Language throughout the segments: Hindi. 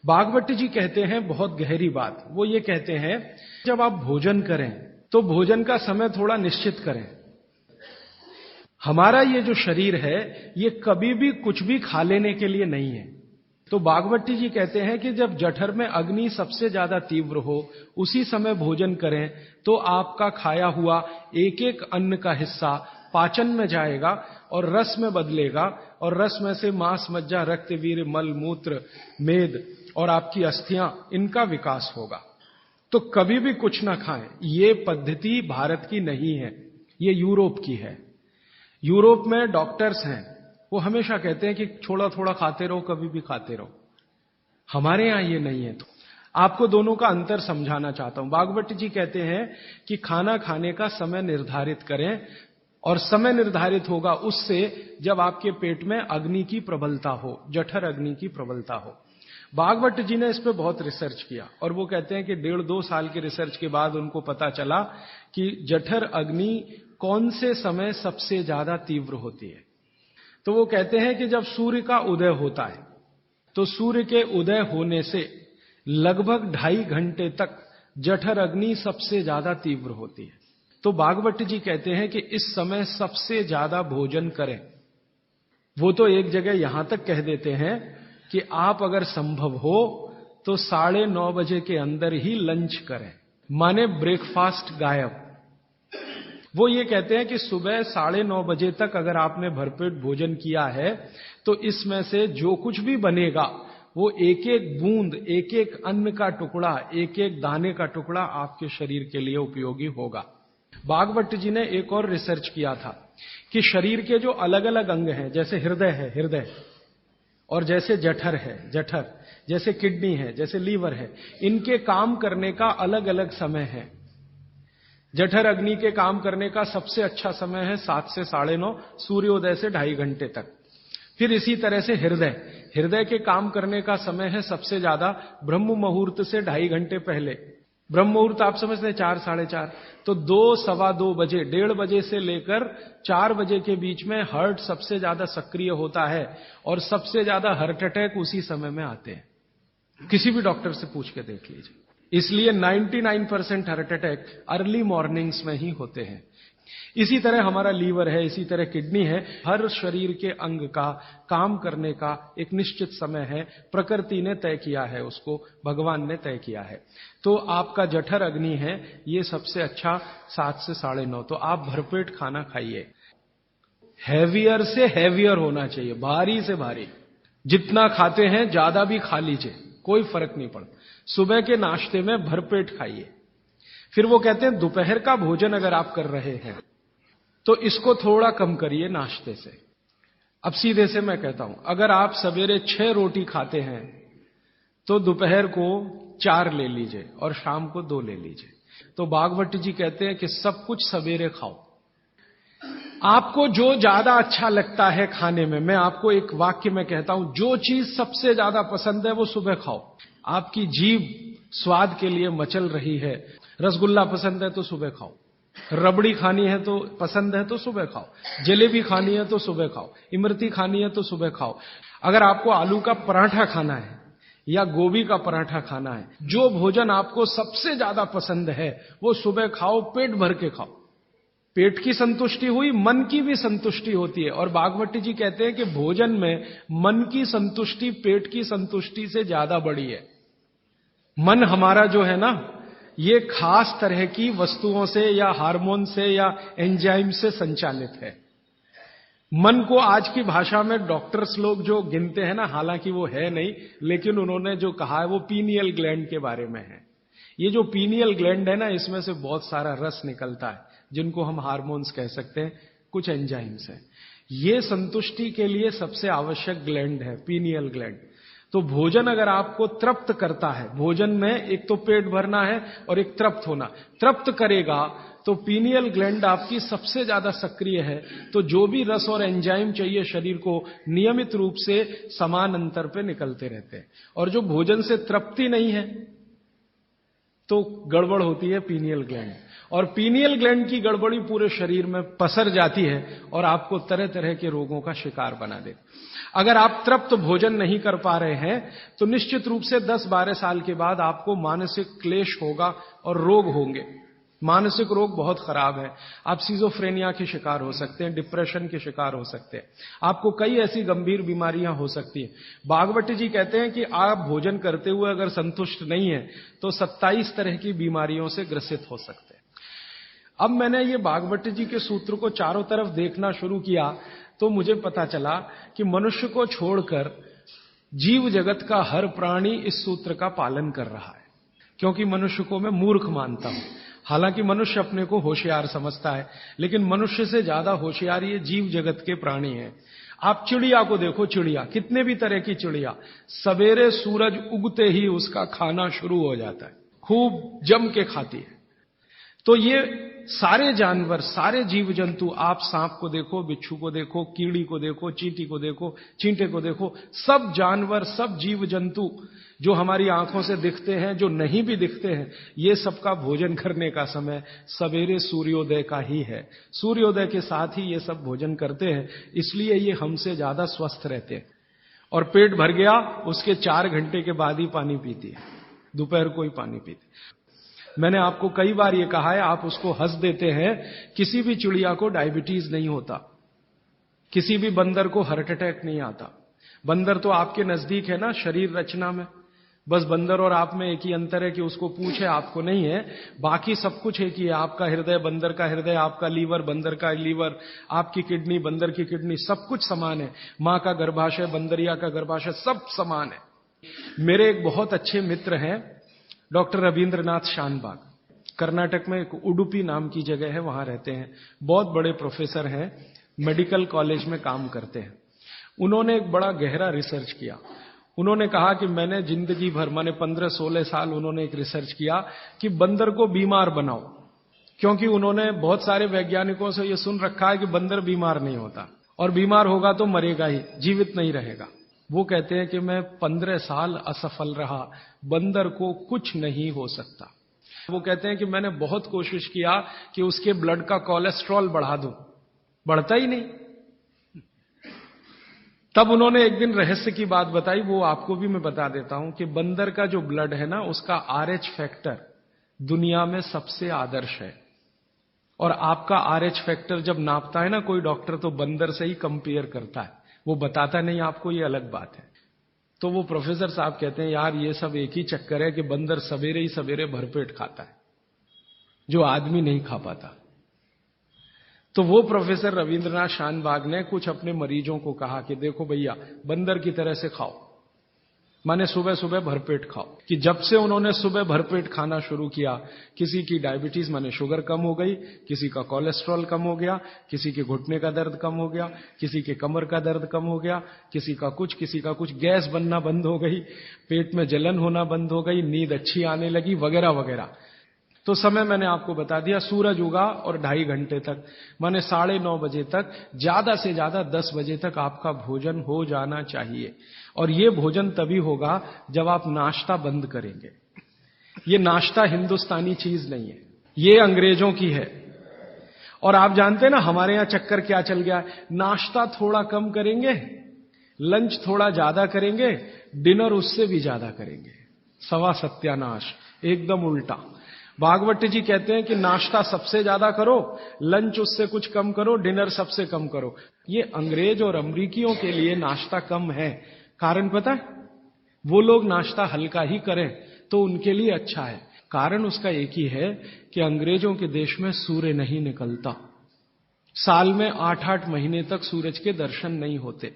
भागवती जी कहते हैं बहुत गहरी बात। वो ये कहते हैं जब आप भोजन करें तो भोजन का समय थोड़ा निश्चित करें। हमारा ये जो शरीर है ये कभी भी कुछ भी खा लेने के लिए नहीं है। तो भागवती जी कहते हैं कि जब जठर में अग्नि सबसे ज्यादा तीव्र हो उसी समय भोजन करें तो आपका खाया हुआ एक एक अन्न का हिस्सा पाचन में जाएगा और रस में बदलेगा और रस में से मांस, मज्जा, रक्त, वीर्य, मल, मूत्र, मेद और आपकी अस्थियां, इनका विकास होगा। तो कभी भी कुछ ना खाएं। ये पद्धति भारत की नहीं है, ये यूरोप की है। यूरोप में डॉक्टर्स हैं, वो हमेशा कहते हैं कि थोड़ा थोड़ा खाते रहो, कभी भी खाते रहो। हमारे यहां ये नहीं है। तो आपको दोनों का अंतर समझाना चाहता हूं। भागवती जी कहते हैं कि खाना खाने का समय निर्धारित करें और समय निर्धारित होगा उससे जब आपके पेट में अग्नि की प्रबलता हो, जठर अग्नि की प्रबलता हो। भागवत जी ने इस पे बहुत रिसर्च किया और वो कहते हैं कि 1.5-2 साल की रिसर्च के बाद उनको पता चला कि जठर अग्नि कौन से समय सबसे ज्यादा तीव्र होती है। तो वो कहते हैं कि जब सूर्य का उदय होता है तो सूर्य के उदय होने से लगभग 2.5 घंटे तक जठर अग्नि सबसे ज्यादा तीव्र होती है। तो भागवत जी कहते हैं कि इस समय सबसे ज्यादा भोजन करें। वो तो एक जगह यहां तक कह देते हैं कि आप अगर संभव हो तो 9:30 बजे के अंदर ही लंच करें, माने ब्रेकफास्ट गायब। वो ये कहते हैं कि सुबह 9:30 बजे तक अगर आपने भरपेट भोजन किया है तो इसमें से जो कुछ भी बनेगा वो एक एक बूंद, एक एक अन्न का टुकड़ा, एक एक दाने का टुकड़ा आपके शरीर के लिए उपयोगी होगा। भागवत जी ने एक और रिसर्च किया था कि शरीर के जो अलग अलग अंग हैं, जैसे हृदय है हृदय, और जैसे जठर है जठर, जैसे किडनी है, जैसे लीवर है, इनके काम करने का अलग अलग समय है। जठर अग्नि के काम करने का सबसे अच्छा समय है 7 से 9:30, सूर्योदय से 2.5 घंटे तक। फिर इसी तरह से हृदय, हृदय के काम करने का समय है सबसे ज्यादा ब्रह्म मुहूर्त से 2.5 घंटे पहले। ब्रह्म मुहूर्त आप समझते हैं 4, 4:30, तो 2, 2:15 बजे, 1:30 बजे से लेकर 4 बजे के बीच में हार्ट सबसे ज्यादा सक्रिय होता है और सबसे ज्यादा हार्ट अटैक उसी समय में आते हैं। किसी भी डॉक्टर से पूछ के देख लीजिए। इसलिए 99% हार्ट अटैक अर्ली मॉर्निंग्स में ही होते हैं। इसी तरह हमारा लीवर है, इसी तरह किडनी है। हर शरीर के अंग का काम करने का एक निश्चित समय है, प्रकृति ने तय किया है, उसको भगवान ने तय किया है। तो आपका जठर अग्नि है, ये सबसे अच्छा 7 से 9:30। तो आप भरपेट खाना खाइए। हैवियर से हैवियर होना चाहिए, भारी से भारी। जितना खाते हैं ज्यादा भी खा लीजिए, कोई फर्क नहीं पड़ता। सुबह के नाश्ते में भरपेट खाइए। फिर वो कहते हैं दोपहर का भोजन अगर आप कर रहे हैं तो इसको थोड़ा कम करिए नाश्ते से। अब सीधे से मैं कहता हूं, अगर आप सवेरे 6 रोटी खाते हैं तो दोपहर को 4 ले लीजिए और शाम को 2 ले लीजिए। तो भागवत जी कहते हैं कि सब कुछ सवेरे खाओ। आपको जो ज्यादा अच्छा लगता है खाने में, मैं आपको एक वाक्य में कहता हूं, जो चीज सबसे ज्यादा पसंद है वो सुबह खाओ। आपकी जीभ स्वाद के लिए मचल रही है, रसगुल्ला पसंद है तो सुबह खाओ, रबड़ी खानी है तो पसंद है तो सुबह खाओ, जलेबी खानी है तो सुबह खाओ, इमरती खानी है तो सुबह खाओ। अगर आपको आलू का पराठा खाना है या गोभी का पराठा खाना है, जो भोजन आपको सबसे ज्यादा पसंद है वो सुबह खाओ, पेट भर के खाओ। पेट की संतुष्टि हुई, मन की भी संतुष्टि होती है। और भागवती जी कहते हैं कि भोजन में मन की संतुष्टि पेट की संतुष्टि से ज्यादा बड़ी है। मन हमारा जो है ना, ये खास तरह की वस्तुओं से या हार्मोन से या एंजाइम से संचालित है। मन को आज की भाषा में डॉक्टर्स लोग जो गिनते हैं ना, हालांकि वो है नहीं, लेकिन उन्होंने जो कहा है वो पीनियल ग्लैंड के बारे में है। ये जो पीनियल ग्लैंड है ना, इसमें से बहुत सारा रस निकलता है जिनको हम हार्मोन्स कह सकते हैं, कुछ एंजाइम्स हैं। ये संतुष्टि के लिए सबसे आवश्यक ग्लैंड है पीनियल ग्लैंड। तो भोजन अगर आपको तृप्त करता है, भोजन में एक तो पेट भरना है और एक तृप्त होना, तृप्त करेगा तो पीनियल ग्लैंड आपकी सबसे ज्यादा सक्रिय है। तो जो भी रस और एंजाइम चाहिए शरीर को, नियमित रूप से समान अंतर पे निकलते रहते हैं। और जो भोजन से तृप्ति नहीं है तो गड़बड़ होती है पीनियल ग्लैंड, और पीनियल ग्लैंड की गड़बड़ी पूरे शरीर में पसर जाती है और आपको तरह तरह के रोगों का शिकार बना देती। अगर आप तृप्त भोजन नहीं कर पा रहे हैं तो निश्चित रूप से 10-12 साल के बाद आपको मानसिक क्लेश होगा और रोग होंगे। मानसिक रोग बहुत खराब है। आप सिजोफ्रेनिया के शिकार हो सकते हैं, डिप्रेशन के शिकार हो सकते हैं, आपको कई ऐसी गंभीर बीमारियां हो सकती हैं। भागवती जी कहते हैं कि आप भोजन करते हुए अगर संतुष्ट नहीं है तो 27 तरह की बीमारियों से ग्रसित हो सकते हैं। अब मैंने ये भागवती जी के सूत्र को चारों तरफ देखना शुरू किया तो मुझे पता चला कि मनुष्य को छोड़कर जीव जगत का हर प्राणी इस सूत्र का पालन कर रहा है, क्योंकि मनुष्य को मैं मूर्ख मानता हूं। हालांकि मनुष्य अपने को होशियार समझता है, लेकिन मनुष्य से ज्यादा होशियार ये जीव जगत के प्राणी हैं। आप चिड़िया को देखो, चिड़िया कितने भी तरह की चिड़िया, सवेरे सूरज उगते ही उसका खाना शुरू हो जाता है, खूब जम के खाती है। तो ये सारे जानवर, सारे जीव जंतु, आप सांप को देखो, बिच्छू को देखो, कीड़ी को देखो, चींटी को देखो, चींटे को देखो, सब जानवर, सब जीव जंतु जो हमारी आंखों से दिखते हैं, जो नहीं भी दिखते हैं, ये सबका भोजन करने का समय सवेरे सूर्योदय का ही है। सूर्योदय के साथ ही ये सब भोजन करते हैं, इसलिए ये हमसे ज्यादा स्वस्थ रहते हैं। और पेट भर गया उसके 4 घंटे के बाद ही पानी पीती है, दोपहर को ही पानी पीती है। मैंने आपको कई बार ये कहा है, आप उसको हंस देते हैं, किसी भी चिड़िया को डायबिटीज नहीं होता, किसी भी बंदर को हार्ट अटैक नहीं आता। बंदर तो आपके नजदीक है ना शरीर रचना में, बस बंदर और आप में एक ही अंतर है कि उसको पूंछ है, आपको नहीं है। बाकी सब कुछ एक ही है, आपका हृदय बंदर का हृदय, आपका लीवर बंदर का लीवर, आपकी किडनी बंदर की किडनी, सब कुछ समान है। मां का गर्भाशय, बंदरिया का गर्भाशय, सब समान है। मेरे एक बहुत अच्छे मित्र हैं डॉक्टर रविंद्रनाथ शानबाग, कर्नाटक में एक उडुपी नाम की जगह है, वहां रहते हैं। बहुत बड़े प्रोफेसर हैं, मेडिकल कॉलेज में काम करते हैं। उन्होंने एक बड़ा गहरा रिसर्च किया। उन्होंने कहा कि मैंने जिंदगी भर, माने 15-16 साल उन्होंने एक रिसर्च किया कि बंदर को बीमार बनाओ, क्योंकि उन्होंने बहुत सारे वैज्ञानिकों से यह सुन रखा है कि बंदर बीमार नहीं होता, और बीमार होगा तो मरेगा ही, जीवित नहीं रहेगा। वो कहते हैं कि मैं 15 साल असफल रहा, बंदर को कुछ नहीं हो सकता। वो कहते हैं कि मैंने बहुत कोशिश किया कि उसके ब्लड का कोलेस्ट्रॉल बढ़ा दूं, बढ़ता ही नहीं। तब उन्होंने एक दिन रहस्य की बात बताई, वो आपको भी मैं बता देता हूं कि बंदर का जो ब्लड है ना, उसका RH फैक्टर दुनिया में सबसे आदर्श है। और आपका RH फैक्टर जब नापता है ना कोई डॉक्टर, तो बंदर से ही कंपेयर करता है, वो बताता नहीं आपको, ये अलग बात है। तो वो प्रोफेसर साहब कहते हैं, यार ये सब एक ही चक्कर है कि बंदर सवेरे ही सवेरे भरपेट खाता है, जो आदमी नहीं खा पाता। तो वो प्रोफेसर रविंद्रनाथ शानबाग ने कुछ अपने मरीजों को कहा कि देखो भैया, बंदर की तरह से खाओ, माने सुबह सुबह भरपेट खाओ। कि जब से उन्होंने सुबह भरपेट खाना शुरू किया, किसी की डायबिटीज माने शुगर कम हो गई, किसी का कोलेस्ट्रॉल कम हो गया, किसी के घुटने का दर्द कम हो गया, किसी के कमर का दर्द कम हो गया, किसी का कुछ, गैस बनना बंद हो गई, पेट में जलन होना बंद हो गई, नींद अच्छी आने लगी, वगैरह वगैरह। तो समय मैंने आपको बता दिया, सूरज उगा और 2.5 घंटे तक, माने 9:30 बजे तक, ज्यादा से ज्यादा 10 बजे तक आपका भोजन हो जाना चाहिए। और ये भोजन तभी होगा जब आप नाश्ता बंद करेंगे। ये नाश्ता हिंदुस्तानी चीज नहीं है, ये अंग्रेजों की है। और आप जानते हैं ना हमारे यहां चक्कर क्या चल गया है, नाश्ता थोड़ा कम करेंगे, लंच थोड़ा ज्यादा करेंगे, डिनर उससे भी ज्यादा करेंगे। सवा सत्यानाश, एकदम उल्टा। भागवती जी कहते हैं कि नाश्ता सबसे ज्यादा करो, लंच उससे कुछ कम करो, डिनर सबसे कम करो। ये अंग्रेज और अमरीकियों के लिए नाश्ता कम है। कारण पता है? वो लोग नाश्ता हल्का ही करें तो उनके लिए अच्छा है। कारण उसका एक ही है कि अंग्रेजों के देश में सूर्य नहीं निकलता, साल में 8-8 महीने तक सूरज के दर्शन नहीं होते।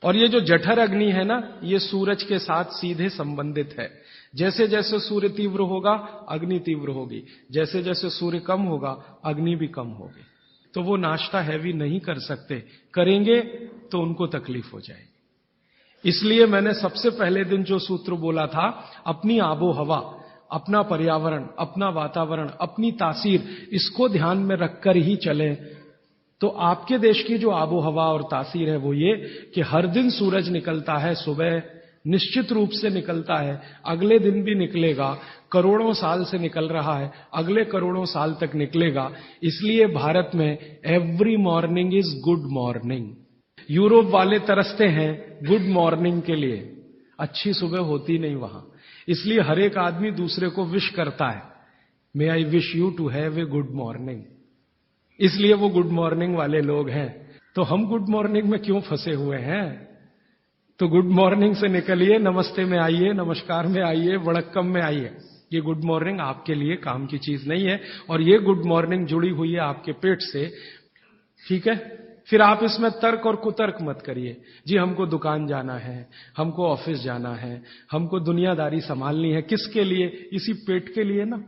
और ये जो जठर अग्नि है ना, ये सूरज के साथ सीधे संबंधित है। जैसे जैसे सूर्य तीव्र होगा, अग्नि तीव्र होगी, जैसे जैसे सूर्य कम होगा, अग्नि भी कम होगी। तो वो नाश्ता हैवी नहीं कर सकते, करेंगे तो उनको तकलीफ हो जाएगी। इसलिए मैंने सबसे पहले दिन जो सूत्र बोला था, अपनी आबो हवा, अपना पर्यावरण, अपना वातावरण, अपनी तासीर, इसको ध्यान में रखकर ही चलें। तो आपके देश की जो आबो हवा और तासीर है वो ये कि हर दिन सूरज निकलता है, सुबह निश्चित रूप से निकलता है, अगले दिन भी निकलेगा, करोड़ों साल से निकल रहा है, अगले करोड़ों साल तक निकलेगा। इसलिए भारत में every morning is good morning. Europe वाले तरसते हैं गुड मॉर्निंग के लिए, अच्छी सुबह होती नहीं वहां, इसलिए हर एक आदमी दूसरे को विश करता है, may I wish you to have a good morning, इसलिए वो गुड मॉर्निंग वाले लोग हैं। तो हम गुड मॉर्निंग में क्यों फंसे हुए हैं? तो गुड मॉर्निंग से निकलिए, नमस्ते में आइए, नमस्कार में आइए, वड़क्कम में आइए। ये गुड मॉर्निंग आपके लिए काम की चीज नहीं है, और ये गुड मॉर्निंग जुड़ी हुई है आपके पेट से, ठीक है? फिर आप इसमें तर्क और कुतर्क मत करिए, जी हमको दुकान जाना है, हमको ऑफिस जाना है, हमको दुनियादारी संभालनी है, किसके लिए? इसी पेट के लिए ना।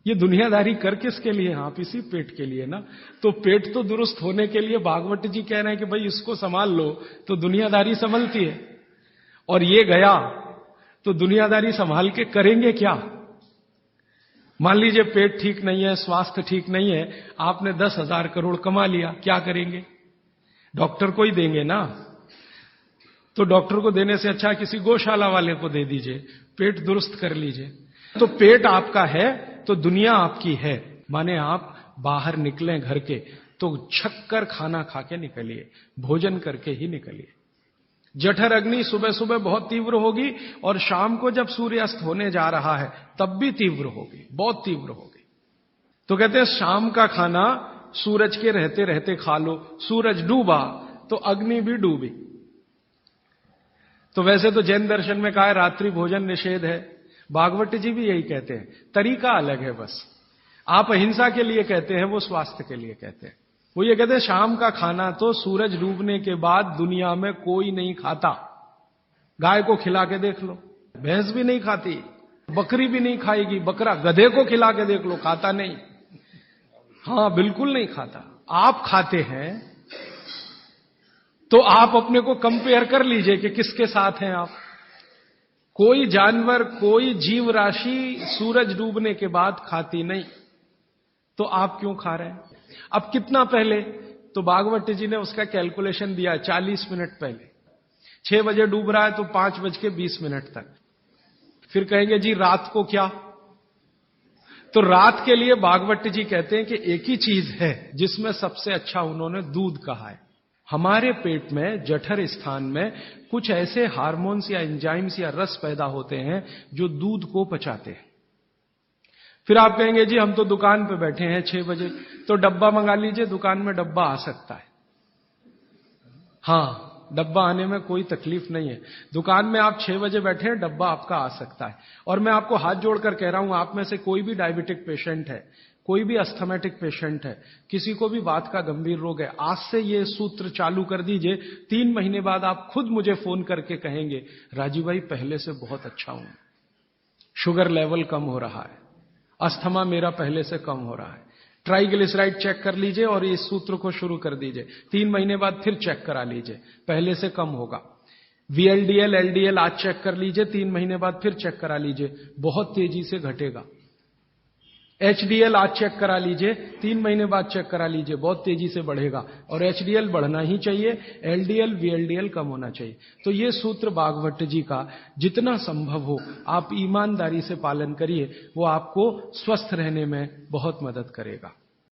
ये दुनियादारी कर किसके लिए? आप इसी पेट के लिए ना। तो पेट तो दुरुस्त होने के लिए भागवत जी कह रहे हैं कि भाई इसको संभाल लो तो दुनियादारी संभलती है। और ये गया तो दुनियादारी संभाल के करेंगे क्या? मान लीजिए पेट ठीक नहीं है, स्वास्थ्य ठीक नहीं है, आपने 10,000 करोड़ कमा लिया, क्या करेंगे? डॉक्टर को ही देंगे ना। तो डॉक्टर को देने से अच्छा किसी गौशाला वाले को दे दीजिए, पेट दुरुस्त कर लीजिए। तो पेट आपका है तो दुनिया आपकी है, माने आप बाहर निकलें घर के तो छक्कर खाना खा के निकलिए, भोजन करके ही निकलिए। जठर अग्नि सुबह सुबह बहुत तीव्र होगी, और शाम को जब सूर्यास्त होने जा रहा है तब भी तीव्र होगी, बहुत तीव्र होगी। तो कहते हैं शाम का खाना सूरज के रहते रहते खा लो, सूरज डूबा तो अग्नि भी डूबी। तो वैसे तो जैन दर्शन में कहा है रात्रि भोजन निषेध है, भागवत जी भी यही कहते हैं, तरीका अलग है बस। आप अहिंसा के लिए कहते हैं, वो स्वास्थ्य के लिए कहते हैं। वो ये कहते हैं शाम का खाना तो सूरज डूबने के बाद दुनिया में कोई नहीं खाता। गाय को खिला के देख लो, भैंस भी नहीं खाती, बकरी भी नहीं खाएगी, बकरा गधे को खिला के देख लो, खाता नहीं। हाँ बिल्कुल नहीं खाता। आप खाते हैं तो आप अपने को कंपेयर कर लीजिए कि किसके साथ हैं आप। कोई जानवर, कोई जीव राशि सूरज डूबने के बाद खाती नहीं, तो आप क्यों खा रहे हैं? अब कितना पहले? तो भागवत जी ने उसका कैलकुलेशन दिया 40 मिनट पहले। 6 बजे डूब रहा है तो 5:20 तक। फिर कहेंगे जी रात को क्या? तो रात के लिए भागवत जी कहते हैं कि एक ही चीज है जिसमें सबसे अच्छा उन्होंने दूध कहा है। हमारे पेट में जठर स्थान में कुछ ऐसे हार्मोन्स या एंजाइम्स या रस पैदा होते हैं जो दूध को पचाते हैं। फिर आप कहेंगे जी हम तो दुकान पे बैठे हैं 6 बजे, तो डब्बा मंगा लीजिए, दुकान में डब्बा आ सकता है। हाँ, डब्बा आने में कोई तकलीफ नहीं है। दुकान में आप 6 बजे बैठे हैं, डब्बा आपका आ सकता है। और मैं आपको हाथ जोड़कर कह रहा हूं, आप में से कोई भी डायबिटिक पेशेंट है, कोई भी अस्थमेटिक पेशेंट है, किसी को भी बात का गंभीर रोग है, आज से ये सूत्र चालू कर दीजिए। 3 महीने बाद आप खुद मुझे फोन करके कहेंगे राजीव भाई पहले से बहुत अच्छा हूं, शुगर लेवल कम हो रहा है, अस्थमा मेरा पहले से कम हो रहा है, ट्राइग्लिसराइड चेक कर लीजिए और इस सूत्र को शुरू कर दीजिए। 3 महीने बाद फिर चेक करा लीजिए, पहले से कम होगा। VLDL, LDL आज चेक कर लीजिए, 3 महीने बाद फिर चेक करा लीजिए, बहुत तेजी से घटेगा। HDL आज चेक करा लीजिए, 3 महीने बाद चेक करा लीजिए, बहुत तेजी से बढ़ेगा। और HDL बढ़ना ही चाहिए, LDL, VLDL कम होना चाहिए। तो ये सूत्र भागवत जी का जितना संभव हो आप ईमानदारी से पालन करिए, वो आपको स्वस्थ रहने में बहुत मदद करेगा।